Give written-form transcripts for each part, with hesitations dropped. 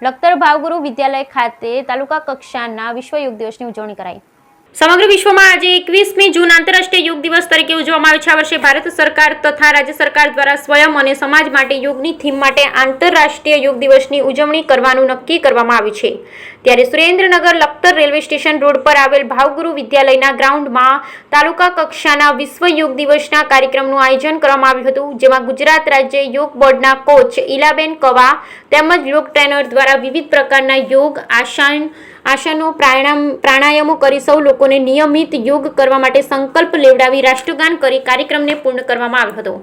લખતર ભાવગુરુ વિદ્યાલય ખાતે તાલુકા કક્ષાના વિશ્વ યોગ દિવસની ઉજવણી કરાઈ। સમગ્ર વિશ્વમાં આજે 21મી જૂન આંતરરાષ્ટ્રીય યોગ દિવસ તરીકે ઉજવવામાં આવે છે। આ વર્ષે ભારત સરકાર તથા રાજ્ય સરકાર દ્વારા સ્વયં અને સમાજ માટે યોગની થીમ માટે આંતરરાષ્ટ્રીય યોગ દિવસની ઉજવણી કરવાનું નક્કી કરવામાં આવ્યું છે। ત્યારે Surendranagar Lakhtar railway station road પર આવેલ ભાવગુરુ વિદ્યાલયના ગ્રાઉન્ડમાં તાલુકા કક્ષાના વિશ્વ યોગ દિવસના કાર્યક્રમનું આયોજન કરવામાં આવ્યું હતું, જેમાં ગુજરાત રાજ્ય યોગ બોર્ડના કોચ ઈલાબેન કવા તેમજ યોગ ટ્રેનર દ્વારા વિવિધ પ્રકારના યોગ આસનો પ્રાણાયામો કરી સૌ લોકોને નિયમિત યોગ કરવા માટે સંકલ્પ લેવડાવી રાષ્ટ્રગાન કરી કાર્યક્રમને પૂર્ણ કરવામાં આવ્યો હતો।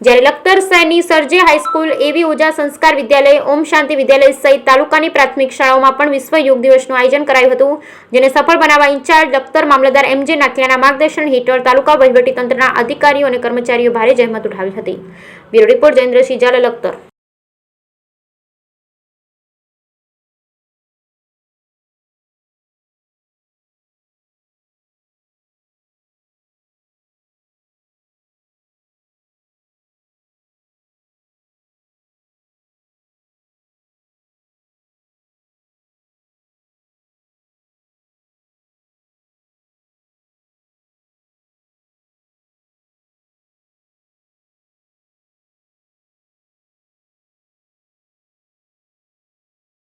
જ્યારે લખતર શહેરની સરજે હાઈસ્કૂલ, એવી ઓજા સંસ્કાર વિદ્યાલય, ઓમ શાંતિ વિદ્યાલય સહિત તાલુકાની પ્રાથમિક શાળાઓમાં પણ વિશ્વ યોગ દિવસનું આયોજન કરાયું હતું, જેને સફળ બનાવવા ઇન્ચાર્જ લખતર મામલતદાર MJ નાખિયાના માર્ગદર્શન હેઠળ તાલુકા વહીવટીતંત્રના અધિકારીઓ અને કર્મચારીઓ ભારે જહેમત ઉઠાવી હતી। Bureau report Jayendrasinh Zala, Lakhtar.